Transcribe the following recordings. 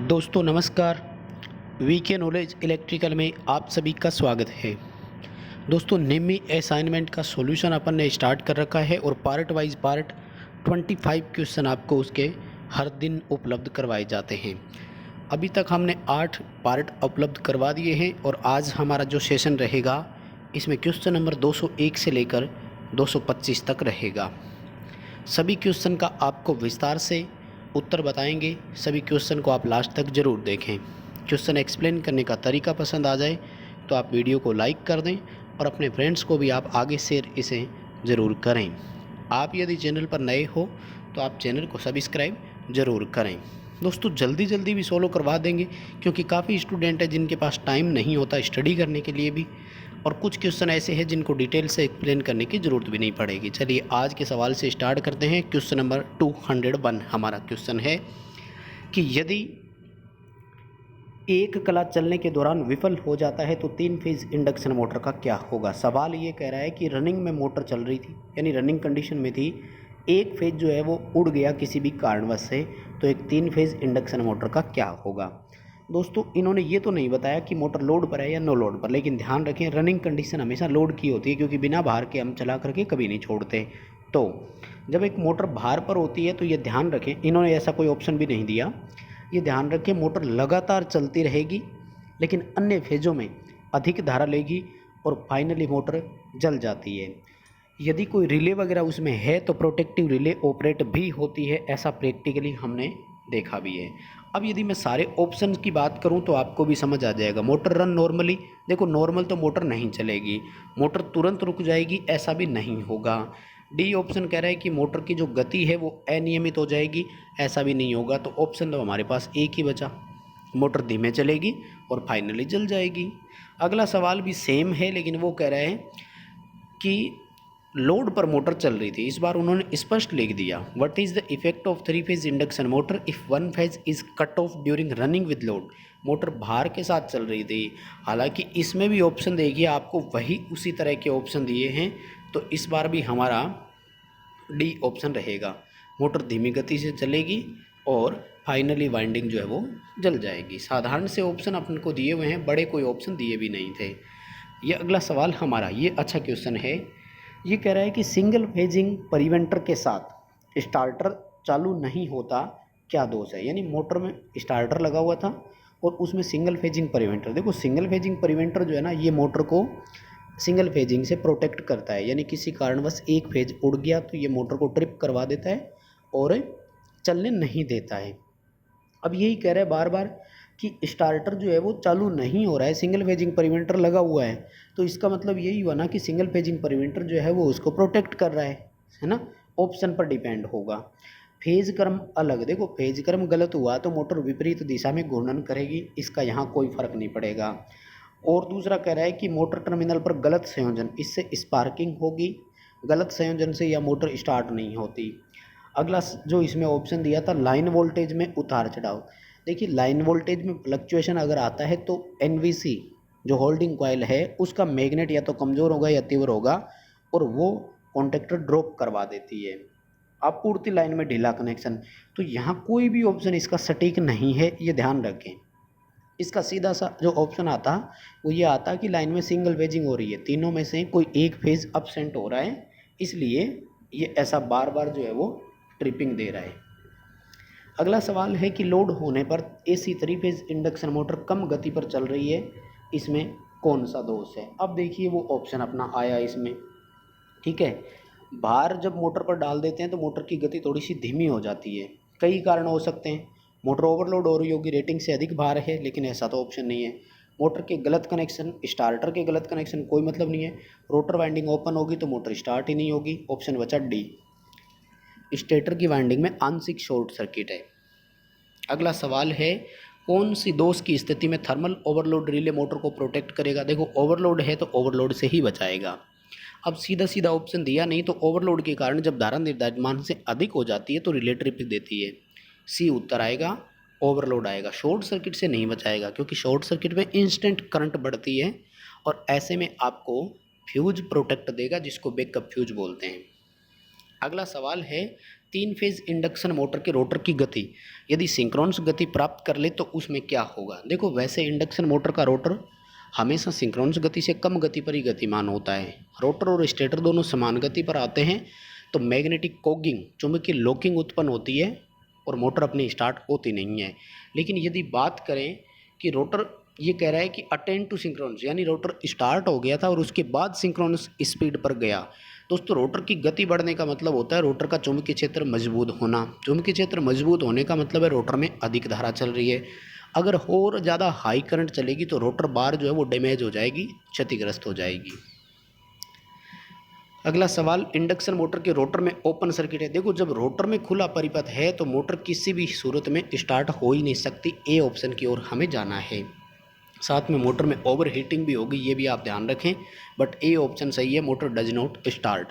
दोस्तों नमस्कार। VK knowledge electrical में आप सभी का स्वागत है। दोस्तों निम्मी असाइनमेंट का सॉल्यूशन अपन ने स्टार्ट कर रखा है और पार्ट वाइज 25 क्वेश्चन आपको उसके हर दिन उपलब्ध करवाए जाते हैं। अभी तक हमने 8 पार्ट उपलब्ध करवा दिए हैं और आज हमारा जो सेशन रहेगा इसमें क्वेश्चन नंबर 201 से लेकर 225 तक रहेगा। सभी क्वेश्चन का आपको विस्तार से उत्तर बताएंगे। सभी क्वेश्चन को आप लास्ट तक ज़रूर देखें। क्वेश्चन एक्सप्लेन करने का तरीका पसंद आ जाए तो आप वीडियो को लाइक कर दें और अपने फ्रेंड्स को भी आप आगे शेयर इसे ज़रूर करें। आप यदि चैनल पर नए हो तो आप चैनल को सब्सक्राइब ज़रूर करें। दोस्तों जल्दी भी सोल्व करवा देंगे क्योंकि काफ़ी स्टूडेंट हैं जिनके पास टाइम नहीं होता स्टडी करने के लिए भी, और कुछ क्वेश्चन ऐसे हैं जिनको डिटेल से एक्सप्लेन करने की ज़रूरत भी नहीं पड़ेगी। चलिए आज के सवाल से स्टार्ट करते हैं। क्वेश्चन नंबर 201 हमारा क्वेश्चन है कि यदि एक क्लच चलने के दौरान विफल हो जाता है तो 3 फेज इंडक्शन मोटर का क्या होगा। सवाल ये कह रहा है कि रनिंग में मोटर चल रही थी, यानी रनिंग कंडीशन में थी, एक फेज जो है वो उड़ गया किसी भी कारणवश से, तो एक 3 फेज इंडक्शन मोटर का क्या होगा। दोस्तों इन्होंने ये तो नहीं बताया कि मोटर लोड पर है या नो लोड पर, लेकिन ध्यान रखें रनिंग कंडीशन हमेशा लोड की होती है क्योंकि बिना भार के हम चला करके कभी नहीं छोड़ते। तो जब एक मोटर भार पर होती है तो ये ध्यान रखें, इन्होंने ऐसा कोई ऑप्शन भी नहीं दिया, ये ध्यान रखें मोटर लगातार चलती रहेगी लेकिन अन्य फेजों में अधिक धारा लेगी और फाइनली मोटर जल जाती है। यदि कोई रिले वगैरह उसमें है तो प्रोटेक्टिव रिले ऑपरेट भी होती है, ऐसा प्रैक्टिकली हमने देखा भी है। अब यदि मैं सारे ऑप्शन की बात करूं तो आपको भी समझ आ जाएगा। मोटर रन नॉर्मली, देखो नॉर्मल तो मोटर नहीं चलेगी, मोटर तुरंत रुक जाएगी ऐसा भी नहीं होगा। डी ऑप्शन कह रहा है कि मोटर की जो गति है वो अनियमित हो जाएगी, ऐसा भी नहीं होगा। तो ऑप्शन तो हमारे पास एक ही बचा, मोटर धीमे चलेगी और फाइनली जल जाएगी। अगला सवाल भी सेम है लेकिन वो कह रहे हैं कि लोड पर मोटर चल रही थी। इस बार उन्होंने स्पष्ट लिख दिया, what is the effect of 3 phase induction motor if 1 phase is cut off during running with load. Motor भार के साथ चल रही थी। हालांकि इसमें भी ऑप्शन देखिए आपको वही उसी तरह के ऑप्शन दिए हैं, तो इस बार भी हमारा डी ऑप्शन रहेगा, मोटर धीमी गति से चलेगी और फाइनली वाइंडिंग जो है वो जल जाएगी। साधारण से ऑप्शन अपन को दिए हुए हैं, बड़े कोई ऑप्शन दिए भी नहीं थे। ये अगला सवाल हमारा, ये अच्छा क्वेश्चन है। ये कह रहा है कि सिंगल फेजिंग प्रिवेंटर के साथ स्टार्टर चालू नहीं होता, क्या दोष है। यानी मोटर में स्टार्टर लगा हुआ था और उसमें सिंगल फेजिंग प्रिवेंटर, देखो सिंगल फेजिंग प्रिवेंटर जो है ना ये मोटर को सिंगल फेजिंग से प्रोटेक्ट करता है, यानी किसी कारणवश एक फेज उड़ गया तो ये मोटर को ट्रिप करवा देता है और चलने नहीं देता है। अब यही कह रहा है बार बार कि स्टार्टर जो है वो चालू नहीं हो रहा है, सिंगल फेजिंग प्रिवेंटर लगा हुआ है, तो इसका मतलब यही हुआ ना कि सिंगल फेजिंग प्रिवेंटर जो है वो उसको प्रोटेक्ट कर रहा है ना। ऑप्शन पर डिपेंड होगा। फेज क्रम अलग, देखो फेज क्रम गलत हुआ तो मोटर विपरीत दिशा में घूर्णन करेगी, इसका यहाँ कोई फर्क नहीं पड़ेगा। और दूसरा कह रहा है कि मोटर टर्मिनल पर गलत संयोजन, इससे स्पार्किंग होगी, गलत संयोजन से यह मोटर स्टार्ट नहीं होती। अगला जो इसमें ऑप्शन दिया था लाइन वोल्टेज में उतार चढ़ाव, देखिए लाइन वोल्टेज में फ्लक्चुएशन अगर आता है तो एनवीसी जो होल्डिंग कॉइल है उसका मैग्नेट या तो कमज़ोर होगा या तीव्र होगा और वो कॉन्टेक्टर ड्रॉप करवा देती है। आपूर्ति लाइन में ढीला कनेक्शन, तो यहाँ कोई भी ऑप्शन इसका सटीक नहीं है, ये ध्यान रखें। इसका सीधा सा जो ऑप्शन आता वो ये आता कि लाइन में सिंगल फेजिंग हो रही है, तीनों में से कोई एक फेज अपसेंट हो रहा है, इसलिए ये ऐसा बार बार जो है वो ट्रिपिंग दे रहा है। अगला सवाल है कि लोड होने पर AC 3 फेज इंडक्शन मोटर कम गति पर चल रही है, इसमें कौन सा दोष है। अब देखिए वो ऑप्शन अपना आया इसमें, ठीक है। भार जब मोटर पर डाल देते हैं तो मोटर की गति थोड़ी सी धीमी हो जाती है, कई कारण हो सकते हैं। मोटर ओवरलोड हो रही होगी, रेटिंग से अधिक भार है, लेकिन ऐसा तो ऑप्शन नहीं है। मोटर के गलत कनेक्शन, स्टार्टर के गलत कनेक्शन, कोई मतलब नहीं है। रोटर वाइंडिंग ओपन होगी तो मोटर स्टार्ट ही नहीं होगी, ऑप्शन बचा डी। स्टेटर की वाइंडिंग में आंशिक शॉर्ट सर्किट है। अगला सवाल है कौन सी दोष की स्थिति में थर्मल ओवरलोड रिले मोटर को प्रोटेक्ट करेगा। देखो ओवरलोड है तो ओवरलोड से ही बचाएगा। अब सीधा ऑप्शन दिया नहीं, तो ओवरलोड के कारण जब धारा निर्धारित मान से अधिक हो जाती है तो रिले ट्रिप देती है, सी उत्तर आएगा, ओवरलोड आएगा। शॉर्ट सर्किट से नहीं बचाएगा क्योंकि शॉर्ट सर्किट में इंस्टेंट करंट बढ़ती है और ऐसे में आपको फ्यूज प्रोटेक्ट देगा, जिसको बैकअप फ्यूज बोलते हैं। अगला सवाल है तीन फेज इंडक्शन मोटर के रोटर की गति यदि सिंक्रोनस गति प्राप्त कर ले तो उसमें क्या होगा। देखो वैसे इंडक्शन मोटर का रोटर हमेशा सिंक्रोनस गति से कम गति पर ही गतिमान होता है। रोटर और स्टेटर दोनों समान गति पर आते हैं तो मैग्नेटिक कोगिंग चुंबकीय लॉकिंग उत्पन्न होती है और मोटर अपनी स्टार्ट होती नहीं है। लेकिन यदि बात करें कि रोटर ये कह रहा है कि अटेन टू सिंक्रोनस, यानी रोटर स्टार्ट हो गया था और उसके बाद सिंक्रोनस स्पीड पर गया। दोस्तों रोटर की गति बढ़ने का मतलब होता है रोटर का चुंबकीय क्षेत्र मजबूत होना। चुंबकीय क्षेत्र मजबूत होने का मतलब है रोटर में अधिक धारा चल रही है। अगर और ज़्यादा हाई करंट चलेगी तो रोटर बार जो है वो डैमेज हो जाएगी, क्षतिग्रस्त हो जाएगी। अगला सवाल, इंडक्शन मोटर के रोटर में ओपन सर्किट है। देखो जब रोटर में खुला परिपथ है तो मोटर किसी भी सूरत में स्टार्ट हो ही नहीं सकती। ए ऑप्शन की ओर हमें जाना है। साथ में मोटर में ओवर हीटिंग भी होगी, ये भी आप ध्यान रखें, बट ए ऑप्शन सही है, मोटर डज नॉट स्टार्ट।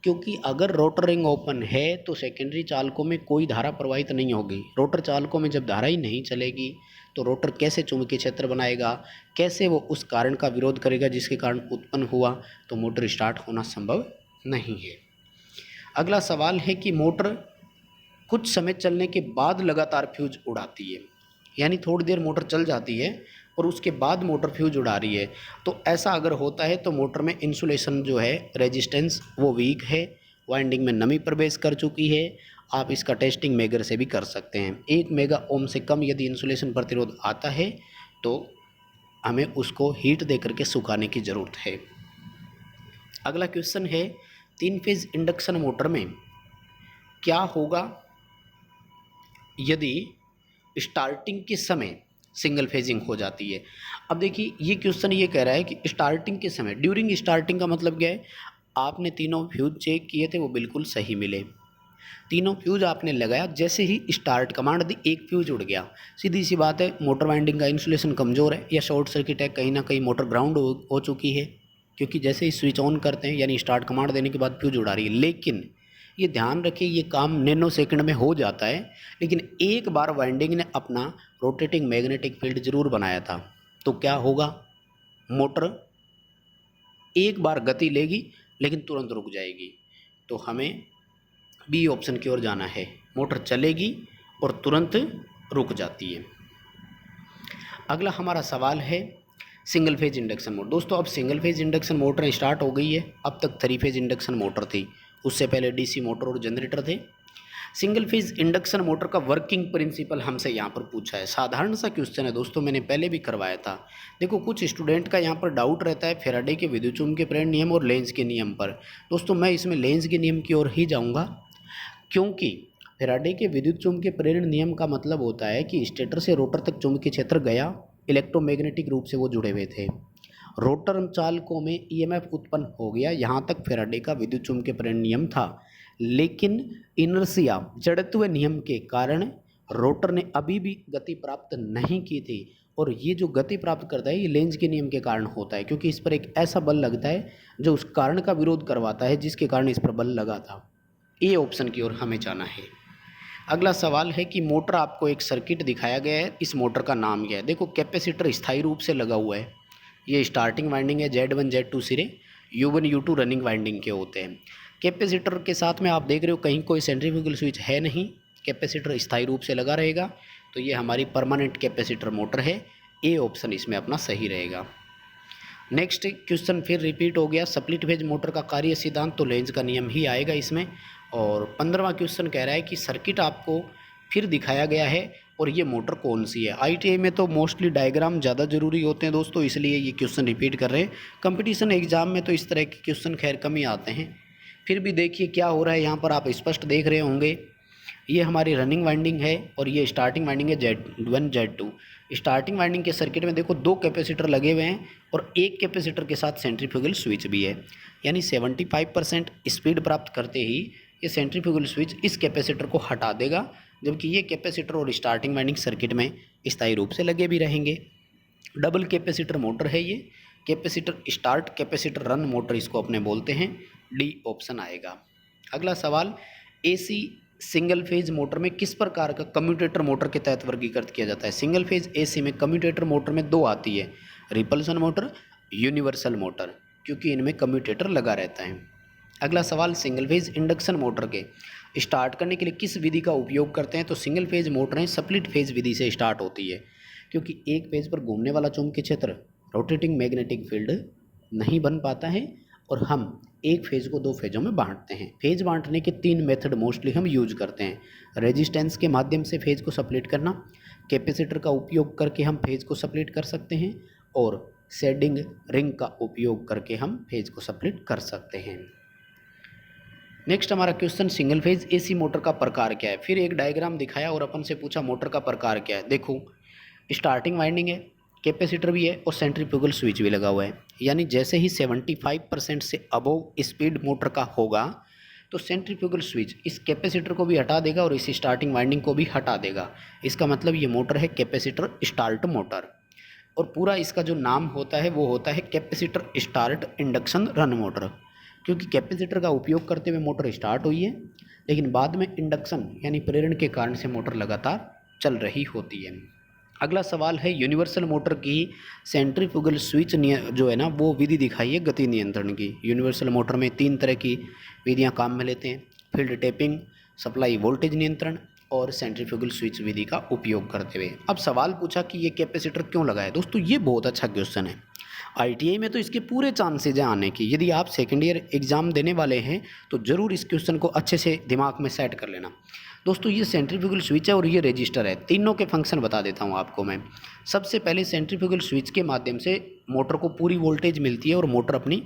क्योंकि अगर रोटर रिंग ओपन है तो सेकेंडरी चालकों में कोई धारा प्रवाहित नहीं होगी। रोटर चालकों में जब धारा ही नहीं चलेगी तो रोटर कैसे चुंबकीय क्षेत्र बनाएगा, कैसे वो उस कारण का विरोध करेगा जिसके कारण उत्पन्न हुआ, तो मोटर स्टार्ट होना संभव नहीं है। अगला सवाल है कि मोटर कुछ समय चलने के बाद लगातार फ्यूज उड़ाती है, यानी थोड़ी देर मोटर चल जाती है और उसके बाद मोटर फ्यूज उड़ा रही है। तो ऐसा अगर होता है तो मोटर में इंसुलेशन जो है रेजिस्टेंस वो वीक है, वाइंडिंग में नमी प्रवेश कर चुकी है। आप इसका टेस्टिंग मेगर से भी कर सकते हैं। 1 मेगा ओम से कम यदि इंसुलेशन प्रतिरोध आता है तो हमें उसको हीट दे करके सुखाने की ज़रूरत है। अगला क्वेश्चन है, 3 फेज इंडक्शन मोटर में क्या होगा यदि स्टार्टिंग के समय सिंगल फेजिंग हो जाती है। अब देखिए ये क्वेश्चन ये कह रहा है कि स्टार्टिंग के समय, ड्यूरिंग स्टार्टिंग का मतलब क्या है, आपने तीनों फ्यूज चेक किए थे वो बिल्कुल सही मिले, तीनों फ्यूज आपने लगाया, जैसे ही स्टार्ट कमांड दी एक फ्यूज उड़ गया। सीधी सी बात है, मोटर वाइंडिंग का इंसुलेशन कमज़ोर है या शॉर्ट सर्किट है, कहीं ना कहीं मोटर ग्राउंड हो चुकी है, क्योंकि जैसे ही स्विच ऑन करते हैं यानी स्टार्ट कमांड देने के बाद फ्यूज उड़ा रही है। लेकिन ये ध्यान रखिए ये काम नैनो सेकंड में हो जाता है, लेकिन एक बार वाइंडिंग ने अपना रोटेटिंग मैग्नेटिक फील्ड जरूर बनाया था। तो क्या होगा, मोटर एक बार गति लेगी लेकिन तुरंत रुक जाएगी। तो हमें बी ऑप्शन की ओर जाना है, मोटर चलेगी और तुरंत रुक जाती है। अगला हमारा सवाल है सिंगल फेज इंडक्शन मोटर। दोस्तों अब single phase induction motor start हो गई है। अब तक 3 फेज इंडक्शन मोटर थी, उससे पहले डीसी मोटर और जनरेटर थे। सिंगल फेज इंडक्शन मोटर का वर्किंग प्रिंसिपल हमसे यहाँ पर पूछा है। साधारण सा क्वेश्चन है दोस्तों, मैंने पहले भी करवाया था। देखो कुछ स्टूडेंट का यहाँ पर डाउट रहता है फैराडे के विद्युत चुम्बकीय प्रेरण नियम और लेंज के नियम पर। दोस्तों मैं इसमें लेंज के नियम की ओर ही जाऊँगा, क्योंकि फैराडे के विद्युत चुम्बकीय प्रेरण नियम का मतलब होता है कि स्टेटर से रोटर तक चुंबकीय क्षेत्र गया, इलेक्ट्रोमैग्नेटिक रूप से वो जुड़े हुए थे, रोटर चालकों में ईएमएफ उत्पन्न हो गया। यहाँ तक फैराडे का विद्युत चुम्बकीय प्रेरण नियम था। लेकिन इनर्शिया जड़त्व नियम के कारण रोटर ने अभी भी गति प्राप्त नहीं की थी, और ये जो गति प्राप्त करता है ये लेंज के नियम के कारण होता है, क्योंकि इस पर एक ऐसा बल लगता है जो उस कारण का विरोध करवाता है जिसके कारण इस पर बल लगा था। ए ऑप्शन की ओर हमें जाना है। अगला सवाल है कि मोटर आपको एक सर्किट दिखाया गया है, इस मोटर का नाम क्या है। देखो कैपेसिटर स्थायी रूप से लगा हुआ है, ये स्टार्टिंग वाइंडिंग है, Z1 Z2 सिरे, U1 U2 रनिंग वाइंडिंग के होते हैं। कैपेसिटर के साथ में आप देख रहे हो कहीं कोई सेंट्रीफ्यूगल स्विच है नहीं, कैपेसिटर स्थायी रूप से लगा रहेगा, तो ये हमारी परमानेंट कैपेसिटर मोटर है। ए ऑप्शन इसमें अपना सही रहेगा। नेक्स्ट क्वेश्चन फिर रिपीट हो गया, स्प्लिट फेज मोटर का कार्य सिद्धांत, तो लेंज का नियम ही आएगा इसमें। और 15वां क्वेश्चन कह रहा है कि सर्किट आपको फिर दिखाया गया है और ये मोटर कौन सी है। आईटीआई में तो मोस्टली डायग्राम ज़्यादा ज़रूरी होते हैं दोस्तों, इसलिए ये क्वेश्चन रिपीट कर रहे हैं। कंपटीशन एग्जाम में तो इस तरह के क्वेश्चन खैर कम ही आते हैं। फिर भी देखिए क्या हो रहा है, यहाँ पर आप स्पष्ट देख रहे होंगे, ये हमारी रनिंग वाइंडिंग है और ये स्टार्टिंग वाइंडिंग है Z1 Z2। स्टार्टिंग वाइंडिंग के सर्किट में देखो 2 कैपेसिटर लगे हुए हैं और एक कैपेसिटर के साथ सेंट्रीफ्यूगल स्विच भी है, यानी 75% स्पीड प्राप्त करते ही ये सेंट्रीफ्यूगल स्विच इस कैपेसिटर को हटा देगा, जबकि ये कैपेसिटर और स्टार्टिंग वाइंडिंग सर्किट में स्थायी रूप से लगे भी रहेंगे। डबल कैपेसिटर मोटर है ये, capacitor start capacitor run motor इसको अपने बोलते हैं। डी ऑप्शन आएगा। अगला सवाल, एसी सिंगल फेज मोटर में किस प्रकार का कम्यूटेटर मोटर के तहत वर्गीकृत किया जाता है। सिंगल फेज एसी में कम्यूटेटर मोटर में 2 आती है, रिपल्सन मोटर, यूनिवर्सल मोटर, क्योंकि इनमें कम्यूटेटर लगा रहता है। अगला सवाल, सिंगल फेज इंडक्शन मोटर के स्टार्ट करने के लिए किस विधि का उपयोग करते हैं, तो सिंगल फेज मोटरें स्प्लिट फेज विधि से स्टार्ट होती है, क्योंकि एक फेज पर घूमने वाला चुंबकीय क्षेत्र रोटेटिंग मैग्नेटिक फील्ड नहीं बन पाता है और हम एक फेज को दो फेजों में बांटते हैं। फेज बांटने के 3 मेथड मोस्टली हम यूज करते हैं। रेजिस्टेंस के माध्यम से फेज को स्प्लिट करना, कैपेसिटर का उपयोग करके हम फेज को स्प्लिट कर सकते हैं और शेडिंग रिंग का उपयोग करके हम फेज को स्प्लिट कर सकते हैं। नेक्स्ट हमारा question, single phase AC motor का प्रकार क्या है। फिर एक डायग्राम दिखाया और अपन से पूछा मोटर का प्रकार क्या है। देखो, स्टार्टिंग वाइंडिंग है, कैपेसिटर भी है और सेंट्रीफ्यूगल स्विच भी लगा हुआ है। यानी जैसे ही 75% से अबव स्पीड मोटर का होगा तो सेंट्रीफ्यूगल स्विच इस कैपेसिटर को भी हटा देगा और इस स्टार्टिंग वाइंडिंग को भी हटा देगा। इसका मतलब ये मोटर है कैपेसिटर स्टार्ट मोटर, और पूरा इसका जो नाम होता है वो होता है capacitor start induction run motor, क्योंकि कैपेसिटर का उपयोग करते हुए मोटर स्टार्ट हुई है, लेकिन बाद में इंडक्शन यानी प्रेरण के कारण से मोटर लगातार चल रही होती है। अगला सवाल है, यूनिवर्सल मोटर की सेंट्रीफ्यूगल स्विच जो है ना वो विधि दिखाइए गति नियंत्रण की। यूनिवर्सल मोटर में 3 तरह की विधियां काम में लेते हैं, फील्ड टैपिंग, सप्लाई वोल्टेज नियंत्रण और सेंट्रीफ्यूगल स्विच विधि का उपयोग करते हुए। अब सवाल पूछा कि ये कैपेसिटर क्यों लगाया। दोस्तों ये बहुत अच्छा क्वेश्चन है, ITI में तो इसके पूरे चांसेज हैं आने की। यदि आप सेकेंड ईयर एग्ज़ाम देने वाले हैं तो ज़रूर इस क्वेश्चन को अच्छे से दिमाग में सेट कर लेना। दोस्तों ये सेंट्रीफ्यूगल स्विच है और ये रजिस्टर है, तीनों के फंक्शन बता देता हूँ आपको मैं। सबसे पहले सेंट्रीफ्यूगल स्विच के माध्यम से मोटर को पूरी वोल्टेज मिलती है और मोटर अपनी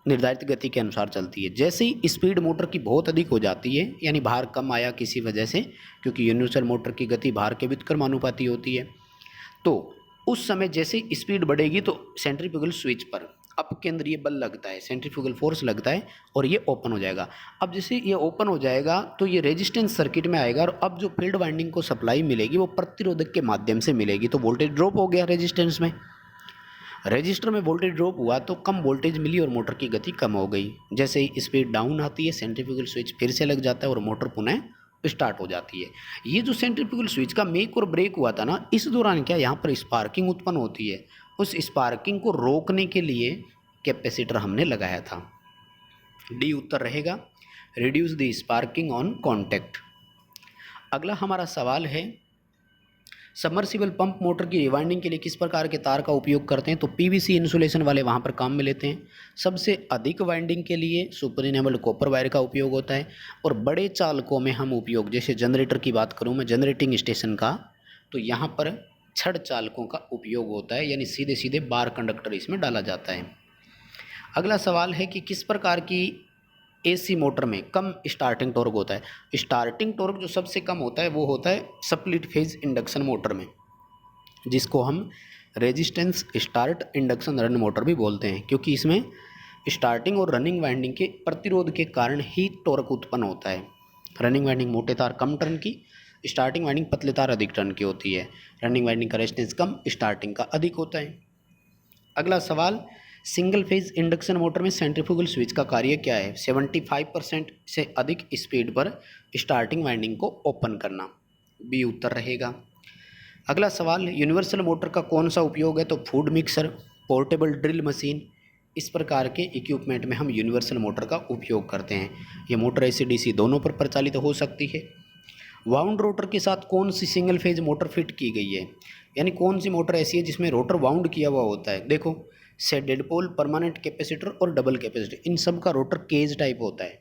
निर्धारित गति के अनुसार चलती है। जैसे ही स्पीड मोटर की बहुत अधिक हो जाती है, यानी भार कम आया किसी वजह से, क्योंकि यूनिवर्सल मोटर की गति भार के व्युत्क्रमानुपाती होती है, तो उस समय जैसे स्पीड बढ़ेगी तो सेंट्रीफ्यूगल स्विच पर अपकेंद्रीय बल लगता है, सेंट्रीफ्यूगल फोर्स लगता है और ये ओपन हो जाएगा। अब जैसे ये ओपन हो जाएगा तो ये रेजिस्टेंस सर्किट में आएगा और अब जो फील्ड वाइंडिंग को सप्लाई मिलेगी वो प्रतिरोधक के माध्यम से मिलेगी, तो वोल्टेज ड्रॉप हो गया रेजिस्टेंस में। रजिस्टर में वोल्टेज ड्रॉप हुआ तो कम वोल्टेज मिली और मोटर की गति कम हो गई। जैसे ही स्पीड डाउन आती है सेंट्रीफ्यूगल स्विच फिर से लग जाता है और मोटर पुनः स्टार्ट हो जाती है। ये जो सेंट्रीफ्यूगल स्विच का मेक और ब्रेक हुआ था ना, इस दौरान क्या यहाँ पर स्पार्किंग उत्पन्न होती है, उस स्पार्किंग को रोकने के लिए कैपेसिटर हमने लगाया था। डी उत्तर रहेगा, reduce the sparking on contact. अगला हमारा सवाल है, सबमर्सिबल पंप मोटर की रिवाइंडिंग के लिए किस प्रकार के तार का उपयोग करते हैं, तो पीवीसी इंसुलेशन वाले वहाँ पर काम में लेते हैं। सबसे अधिक वाइंडिंग के लिए सुपर इनेबल्ड कॉपर वायर का उपयोग होता है और बड़े चालकों में हम उपयोग, जैसे जनरेटर की बात करूँ मैं, जनरेटिंग स्टेशन का, तो यहाँ पर छड़ चालकों का उपयोग होता है, यानी सीधे सीधे बार कंडक्टर इसमें डाला जाता है। अगला सवाल है कि किस प्रकार की एसी मोटर में कम स्टार्टिंग टॉर्क होता है। स्टार्टिंग टॉर्क जो सबसे कम होता है वो होता है स्प्लिट फेज इंडक्शन मोटर में, जिसको हम resistance start induction run motor भी बोलते हैं, क्योंकि इसमें स्टार्टिंग और रनिंग वाइंडिंग के प्रतिरोध के कारण ही टॉर्क उत्पन्न होता है। रनिंग वाइंडिंग मोटे तार कम टर्न की, स्टार्टिंग वाइंडिंग पतले तार अधिक टर्न की होती है। रनिंग वाइंडिंग का रेजिस्टेंस कम, स्टार्टिंग का अधिक होता है। अगला सवाल, सिंगल फेज इंडक्शन मोटर में सेंट्रीफ्यूगल स्विच का कार्य क्या है। 75% से अधिक स्पीड पर स्टार्टिंग वाइंडिंग को ओपन करना, बी उत्तर रहेगा। अगला सवाल, यूनिवर्सल मोटर का कौन सा उपयोग है, तो food mixer, portable drill machine, इस प्रकार के इक्विपमेंट में हम यूनिवर्सल मोटर का उपयोग करते हैं। ये मोटर AC DC दोनों पर प्रचालित हो सकती है। वाउंड रोटर के साथ कौन सी सिंगल फेज मोटर फिट की गई है, यानी कौन सी मोटर ऐसी है जिसमें रोटर वाउंड किया हुआ होता है। देखो, शेडेड पोल, परमानेंट कैपेसिटर और डबल कैपेसिटर, इन सब का रोटर केज टाइप होता है।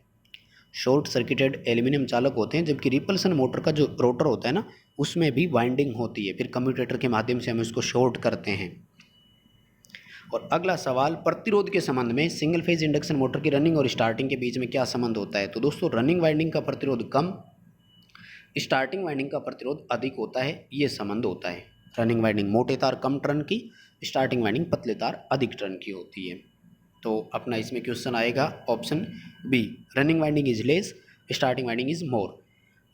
शॉर्ट सर्किटेड एल्यूमिनियम चालक होते हैं, जबकि रिपल्सन मोटर का जो रोटर होता है ना, उसमें भी वाइंडिंग होती है, फिर कम्यूटेटर के माध्यम से हम इसको शॉर्ट करते हैं। और अगला सवाल, प्रतिरोध के संबंध में सिंगल फेज इंडक्शन मोटर की रनिंग और स्टार्टिंग के बीच में क्या संबंध होता है, तो दोस्तों रनिंग वाइंडिंग का प्रतिरोध कम, स्टार्टिंग वाइंडिंग का प्रतिरोध अधिक होता है, ये संबंध होता है। रनिंग वाइंडिंग मोटे तार कम टर्न की, स्टार्टिंग वाइंडिंग पतले तार अधिक टर्न की होती है। तो अपना इसमें क्वेश्चन आएगा option B, running winding is less, starting winding is more.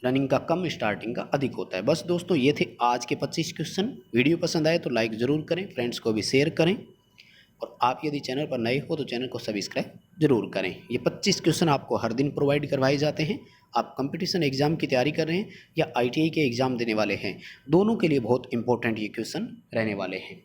Running का कम, स्टार्टिंग का अधिक होता है। बस दोस्तों ये थे आज के 25 क्वेश्चन। वीडियो पसंद आए तो लाइक ज़रूर करें, फ्रेंड्स को भी शेयर करें, और आप यदि चैनल पर नए हो तो चैनल को सब्सक्राइब जरूर करें। ये 25 क्वेश्चन आपको हर दिन प्रोवाइड करवाए जाते हैं। आप कंपटीशन एग्जाम की तैयारी कर रहे हैं या ITI के एग्ज़ाम देने वाले हैं, दोनों के लिए बहुत इंपॉर्टेंट ये क्वेश्चन रहने वाले हैं।